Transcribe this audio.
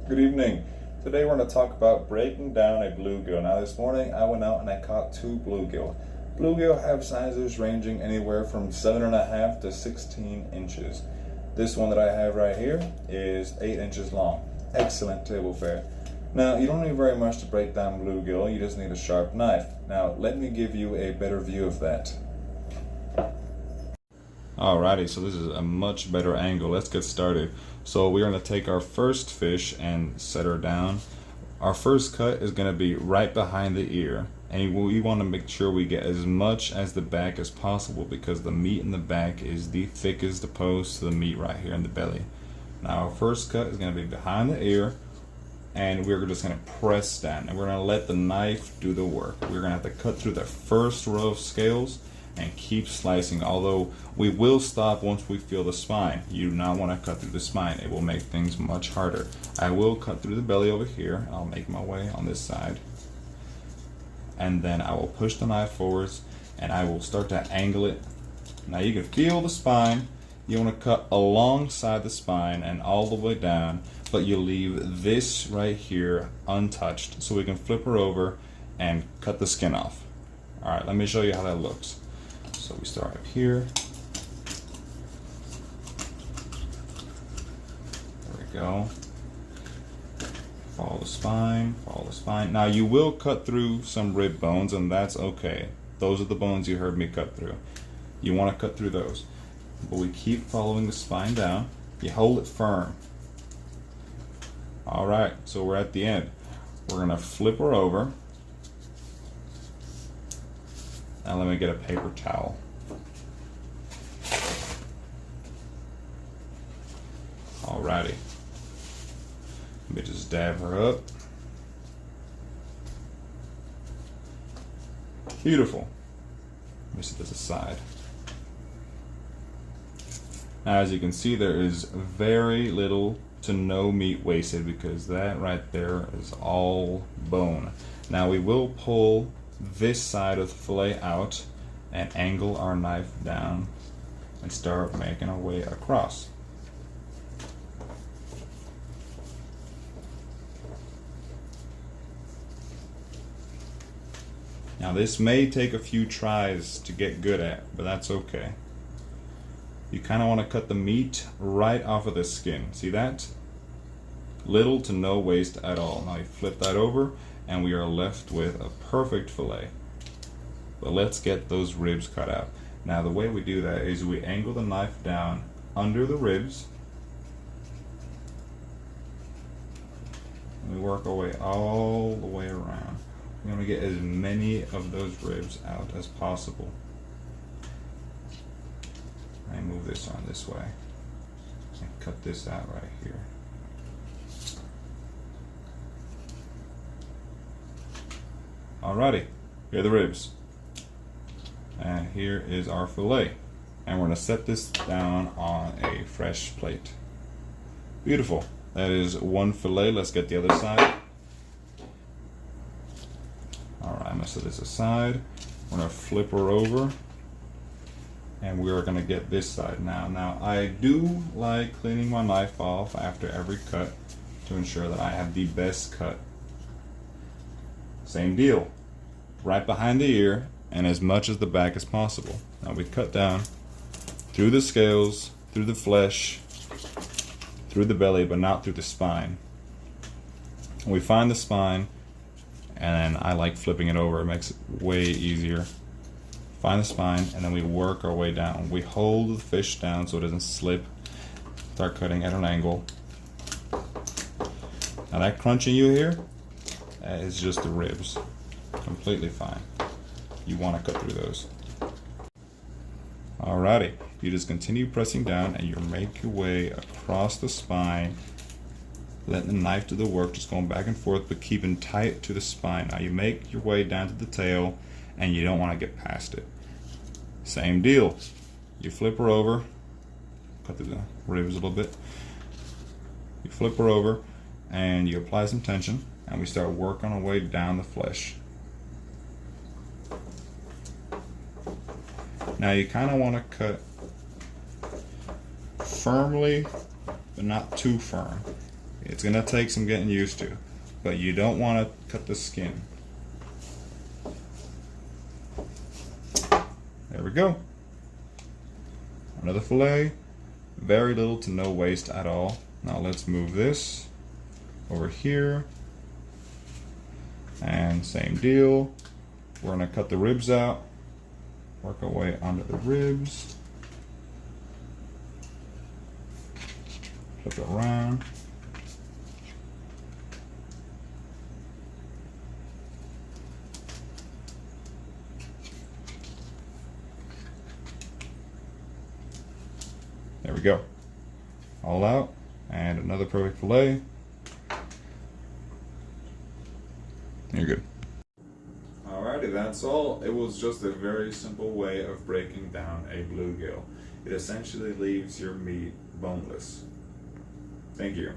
Good evening. Today we're going to talk about breaking down a bluegill. Now this morning I went out and I caught two bluegill. Bluegill have sizes ranging anywhere from 7.5 to 16 inches. This one that I have right here is 8 inches long. Excellent table fare. Now you don't need very much to break down bluegill, you just need a sharp knife. Now let me give you a better view of that. Alrighty, so this is a much better angle. Let's get started. So we're going to take our first fish and set her down. Our first cut is going to be right behind the ear, and we want to make sure we get as much as the back as possible because the meat in the back is the thickest opposed to the meat right here in the belly. Now our first cut is going to be behind the ear, and we're just going to press down, and we're going to let the knife do the work. We're going to have to cut through the first row of scales and keep slicing, although we will stop once we feel the spine. You do not want to cut through the spine, it will make things much harder. I will cut through the belly over here. I'll make my way on this side, and then I will push the knife forwards and I will start to angle it. Now you can feel the spine. You want to cut alongside the spine and all the way down, but you leave this right here untouched so we can flip her over and cut the skin off. Alright, let me show you how that looks. So we start up here. There we go. Follow the spine, follow the spine. Now you will cut through some rib bones, and that's okay. Those are the bones you heard me cut through. You want to cut through those. But we keep following the spine down. You hold it firm. Alright, so we're at the end. We're going to flip her over. Now let me get a paper towel. Alrighty. Let me just dab her up. Beautiful. Let me set this aside. Now as you can see, there is very little to no meat wasted because that right there is all bone. Now we will pull this side of the fillet out and angle our knife down and start making our way across. Now this may take a few tries to get good at, but that's okay. You kind of want to cut the meat right off of the skin. See that? Little to no waste at all. Now you flip that over and we are left with a perfect fillet. But let's get those ribs cut out. Now the way we do that is we angle the knife down under the ribs. And we work our way all the way around. We want to get as many of those ribs out as possible. I move this on this way and cut this out right here. Alrighty, here are the ribs. And here is our fillet. And we're going to set this down on a fresh plate. Beautiful. That is one fillet. Let's get the other side. Alright, I'm going to set this aside. We're going to flip her over. And we're going to get this side now. Now, I do like cleaning my knife off after every cut to ensure that I have the best cut. Same deal. Right behind the ear and as much as the back as possible. Now we cut down through the scales, through the flesh, through the belly, but not through the spine. We find the spine, and then I like flipping it over. It makes it way easier. Find the spine, and then we work our way down. We hold the fish down so it doesn't slip. Start cutting at an angle. Now that crunching you hear, that is just the ribs. Completely fine. You want to cut through those. Alrighty, you just continue pressing down and you make your way across the spine, letting the knife do the work, just going back and forth, but keeping tight to the spine. Now you make your way down to the tail and you don't want to get past it. Same deal. You flip her over, cut through the ribs a little bit. You flip her over and you apply some tension and we start working our way down the flesh. Now you kind of want to cut firmly, but not too firm. It's gonna take some getting used to, but you don't want to cut the skin. There we go. Another fillet. Very little to no waste at all. Now let's move this over here. And same deal. We're gonna cut the ribs out. Work our way onto the ribs. Flip it around. There we go. All out. And another perfect fillet. You're good. Alrighty, that's all. It was just a very simple way of breaking down a bluegill. It essentially leaves your meat boneless. Thank you.